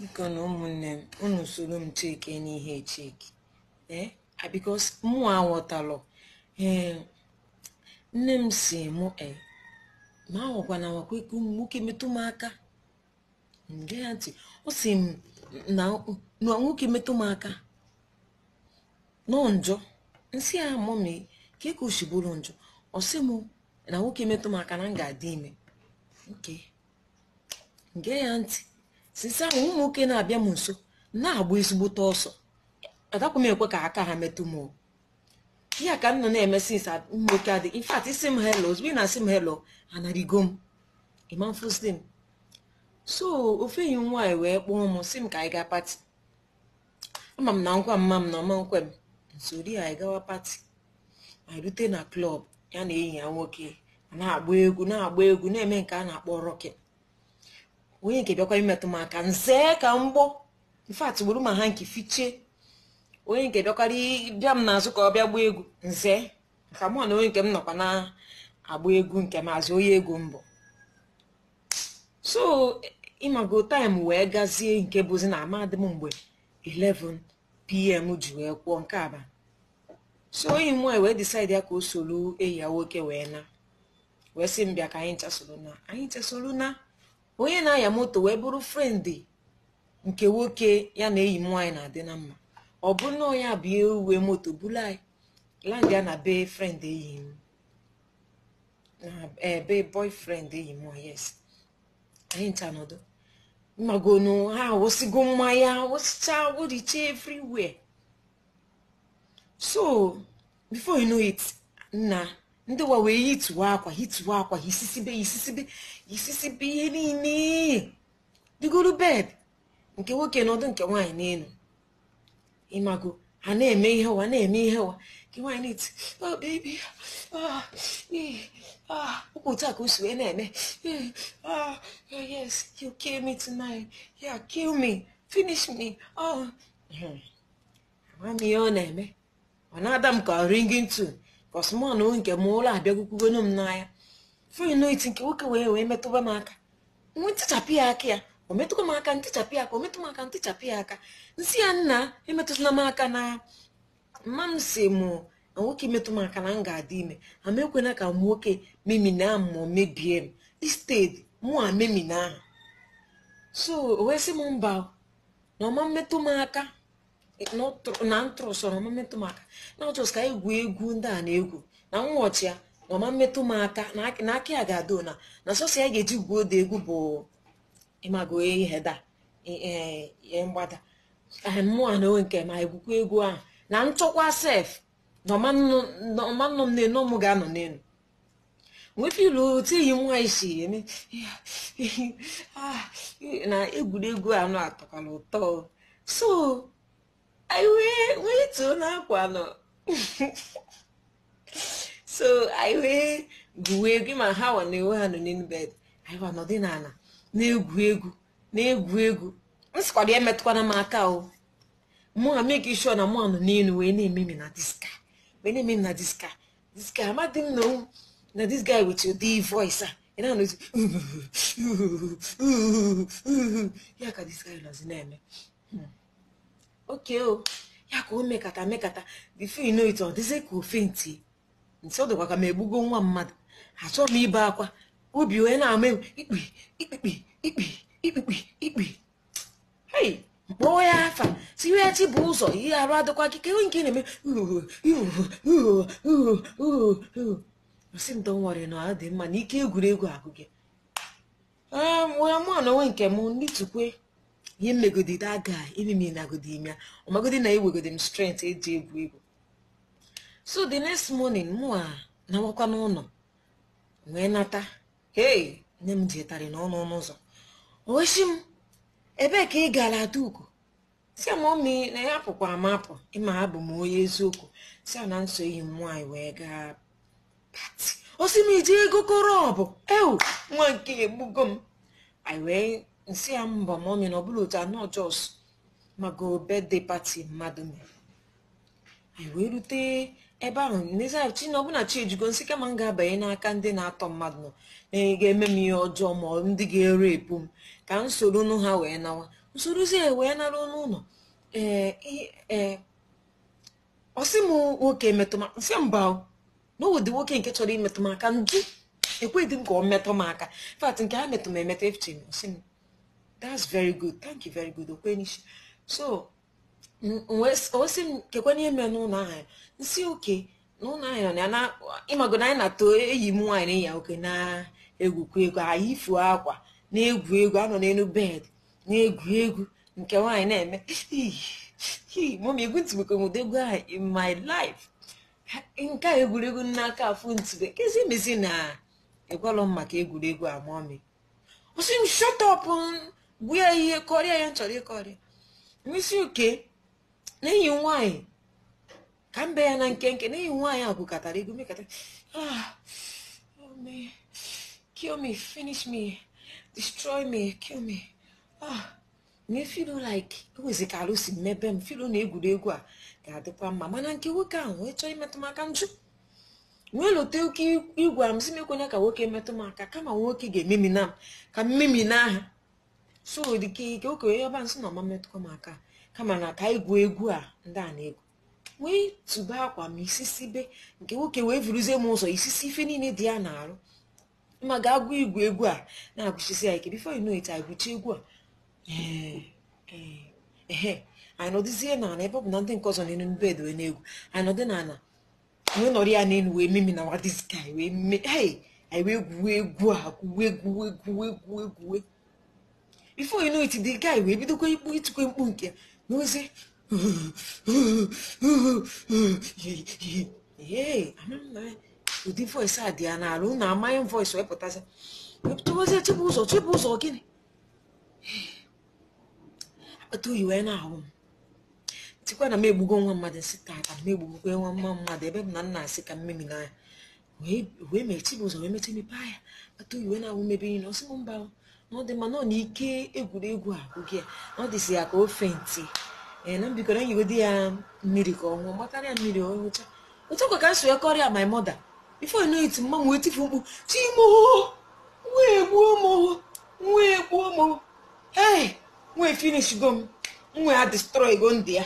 Biko na ụmụnne m unu soro m cheke n'ihe cheki because mụ aghọtalụ nne m si mụ ma ahụkwa na nwakweku nwoke metụ m aka nge ya ntị ọ si m na nwoke metụ m aka nọ njọ nsị ya mọmi ka ka oshibụrụ njọ ọ sị m na nwoke metụ m aka na m ga-adị ime nke nge ya ntị sisi ahụ ụmụ nwoke na-abịa m nso na-agba ezigbote ọsọ adakwa m ekwe ka aka ha metụ m ya ka m nọ na-eme since ụmụ nwoke adị in fact isi m hello ozugbo ị na-asị m hello anarigo m ịmamfụsị m so ofe enyi m nwaanyị wee kpọọ m sị m ka anyị gaa pati ama m na nkwa mma m na ọma nkwe m nsori anyị gawa pati anyị rute na klọb ya na enyi ya nwoke na-agba egwu na-eme nke a na-akpọ rọket onye nke bịakwa imetụ m aka nze ka mgbọ infat gburu ma ha nke fichie onye nke bịakwara bịa m n'azụ ka ọ bịa gbaa egwu nze ka mụ na onye nke m nọkwa na-agba egwu nke maazị onye ego mbụ so ịmago taịm wee gazie nke bụzi na amadị m mgbe 11 p.m. ji wee kwụọ nke aba so onye m wee decide ya ka o soro enyi ya nwoke wee na wee sị m bịa ka anyị nchasoro na onye na-anya moto wee bụrụ frendị nke nwoke ya na enyi m nwaanyị na-adị na mma ọ bụ na ya bụ uwe moto buru anyị land ya na be frend enyi m na ebe boyfriend enyi m yes anyị ncha nọdụ mmagonu ha wụsịgo mmanya wụsịcha wụricha everywhere so before you know it na ndị wa wee hituwa akwa hisisibe ihe niile digoro bed nke nwoke nọdụ nke nwaanyị n'elu ịmago ha na-eme ihe wa nke nwaanyị n'iti oh baby ụkwụ taa ka o si wee na-eme yes you kill me tonight yeah kill me finish me amam ihe ọ na-eme ọ na-ada m ka ringing tune kọsmọn nke m ụlọ abịagokwugonu m n'anya foinoit nke nwoke wee metụba m aka nwe ntịchapụ ya aka ya o metụkwa m aka ntịchapụ ya aka o metụ m aka ntịchapụ ya aka nsị ya nna emetụtụla m aka na mma m si mụ na nwoke metụ m aka na m ga-adị ime ama ekwena ka nwoke memina ma mebie m istedi mụ a memina ahụ so o wee sị m mba na ọma mmetụ m aka na ntụrụsọ na ọma mmetụ m aka na ọjọs ka egwu egwu ndị a na-egwu na nwọchi ya na ọma mmetụ m aka na aka ya ga-adị na sọsọ ya ga-eji gwuo dị egwu bụ ịmago iheda mgbada mmụọ na onwe nke ma egwukwa egwu ahụ na nchọkwa sef na ọma nnọ m n'elu ụmụ ga-anọ n'elu nwefe ilu otu iyi nwaanyị si eme na egwuregwu anụ atọkwala ụtọ so anyị wee too n'akwa nọ so anyị wee gwuwe egwu ma ha wa na-enwe ha nọ n'elu bed anyị wa nọdị n'ala na-egwu egwu nsịkwado ya metụkwana m aka o mụ a make sure na mụ nọ n'elu wee na-eme m na diska amadị m na this guy with your deep voice ị na-anụ ya ka this guy nọzi na-eme oke o ya ka o mekata before you know it ọ dịzị ka ofe ntị ọ dịkwa ka m egbugo nwa mmadụ achọ m ibe akwa obi wee na-ama ikpi hei mkpọọ ya afa tiwechi bụ ụzọ ihe arụ adịkwa akike nke na-eme osi m dọnwere na ọ dị mma na ike egwuregwu ahụ gị mụ na onwe nke m ndị tukwe ihe mmegodide aga imemi nagodi ime ọmagodi na iwegodi m strength eji egwu so the next morning mụ a na-awakwa n'ụlọ wee nata hey nne m jetara n'ọnụ ụzọ oweshi m ebee ka ị gara Adaugo si mọmi na ya pụkwa amapụ ịma abụ m onye eziokwu si na nso enyi m nwaanyị wee gaa pati osi m iji ego kọrọ ọbụ nwa nke egbugo m anyị wee nsị ya mba mọmi na ọbụla otu anọ jos mago birthday party mmadụ mere anyị wee rute ebe ahụ n'ezichi na ọbụla chi ejugo nsị kama m ga-abanye n'aka ndị na-atọ mmadụ nọ ga-eme m ihe ọjọọ ma ndị ga-ere epu m ka m soro nụ ha wee nawa nsorozie wee nara n'ụlọ ọsị m nwoke metụ m nsị mba na ụdị nwoke nke chọrọ imetụ m aka njụ ekweghị m ka ọ metụ m aka fact nke ha metụ m emetụ efiche m ọsị m that's very good, thank you very good, okwenishi. So osi m kekwana ihe mere n'ụlọ ahụ nsị oke n'ụlọ ahụ na ịmago na anyị na-atọ eyi m nwaanyị na ya oke na-egwukwa egwu anyị ifuo akwa na-egwu egwu anọ n'elu bed na-egwu egwu nke nwaanyị na-eme mọm egwu ntụbekọ egwu ahụ in my life nke a egwuregwu n'aka afụ ntụbe kezi mezi na ịgwalọ m maka egwuregwu a mọmi osi m shut up gbuo ya ihe kọrịa ya chọrọ ịkọrịa n'isi oke n'enyi nwaanyị ka mbe ya na nkenke n'enyi nwaanyị a gwụkọtara ego mekata kill me, finish me, destroy me, kill me. Me feel like it was a carousel, maybe I'm feeling a good egua. Got the palm, Mamma, and Kiwaka, which I met to my country. Well, take you, I'm seeing when I work in Metomaka, come and work again, Mimi now, come Mimi now. So the cake, okay, about some mamma met Comaka, come on, I go egua, and then wait to back one Mississippi, go away for the most, or is see any Diana. Ma ga-agwa igwe egwu a na-agụchisi ya ike before you know it agụchi egwu a anyị nọdụzie n'ala ebe ọ bụ na ndị nke ọzọ n'elu bed wee na-egwu anyị nọdụ n'ala wee nọrọ ya n'elu wee mimi na nwa this guy wee anyị wee gwuo egwu a gwuwe before you know it the guy wee bidokwa itukwe mkpu nke n'ozi ụdị voice a dị ya n'ala na amaghị voice wepụtazi wepụtawazie chịpụ ụzọ gịnị akpata oyi wee na-ahụ m tikwa na m egbugo nwa mmadụ nsị tata m egbugokwe nwa mmadụ ebe m na nna asị ka mmemi n'anya wee mee chịpụ ụzọ wee mechi mepe anya akpata oyi wee na-ahụ mebe ihe na ọsị m mba na ọ dị mma nọ n'ike egwuregwu a oge ya na ọ dịsị ya ka ofe ntị na mbikọrọ enyigodi ya mmiri ka ọ ṅụọ gbatara ya mmiri ọhụcha otukwa ka m so kọrịa my mother before you know it mmanwụ etifu mkpu chimo wee gbuo mo wee finish go m wee ha destroy go ndị ya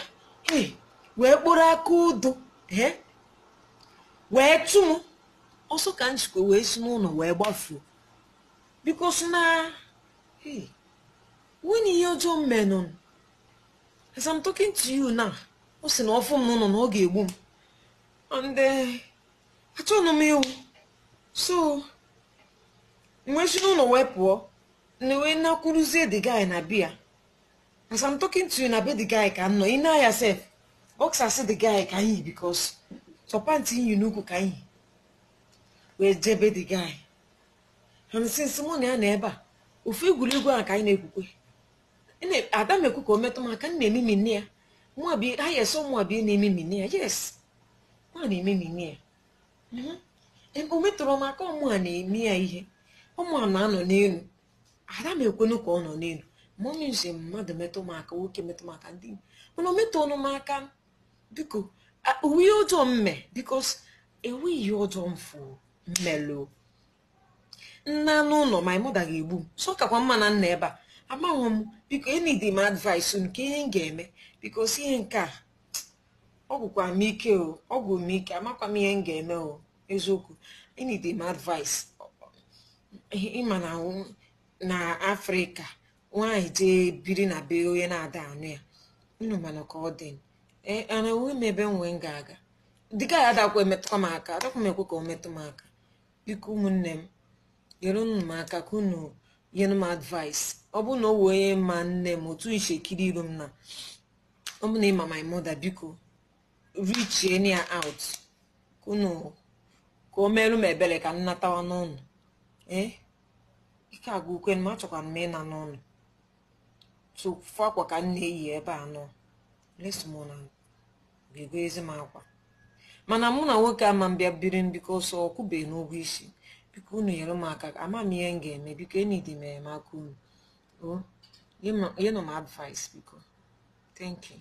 wee kpụrụ aka udo wee tụ m ọsọ ka njikwa wee si n'ụlọ wee gbafuo because na when ihe ọjọọ mmenụ as I'm talking to you now ọ sị na ọfụ m n'ụlọ na ọ ga-egbu m and achọnụ m iwu so mgbe si n'ụlọ wee pụọ na wee nakwuruzie the guy na bia as I'm talking to you na be the guy ka nọ ị na ya sef boxer the guy ka yi because so panty yi n'ukwu ka yi wee jebe the guy and since mụ na ya na ebe a ofu egwuregwu a ka anyị na-ekwukwe ada m ekwu ka o metụ m aka m na-ememi nne ya mụ abi ha yeso mụ abi na-ememi nne ya yes mụ na-ememi nne ya o metụrụ m aka ọmụ a na-eme ya ihe ụmụ a na-anọ n'elu ada m ekwenu ka ọ nọ n'elu ma ọ mezie mmadụ metụ m aka nwoke metụ m aka ndị mana o metụ ọnụ m aka biko uwe ihe ọjọọ mme bikos enwe ihe ọjọọ mfụ mmelụ nna n'ụlọ my mother ga-egbu m so kakwa mma na nna ebe a amaghị m biko enidi m advice nke ihe m ga-eme bikos ihe nke a ọ gwụkwa m ike ọ gwụ m ike amakwa m ihe m ga-eme eziokwu enidi m advice ịma na Afrịka nwaanyị jee biri na be onye na-ada anụ ya unu mana ka ọ dị ana enwe m ebe nwe m ga-aga dịka ya adakwa emetụkwa m aka adakwa m ekwe ka o metụ m aka biko ụmụnne m nyere unu m aka ka unu nyere m advice ọ bụ na o wee ma nne m otu nshekiri iru m na ọ bụ na ịma my mother biko reach any out ka unu ka o merụ m ebere ka m natawa n'ụlọ ike agwa ukwe m achọkwara m ịna n'ụlọ tụfu akwa ka m na-eyi ebe a nọ lesmona ga-ego ezi m akwa mana mụ na nwoke ama m bịa biri m biko ọsọ ọkwụbeghị n'ụgwọ isi biko unu nyere m aka ama m ihe m ga-eme biko enidi m enyemaka unu nyenụ m advice biko thank you.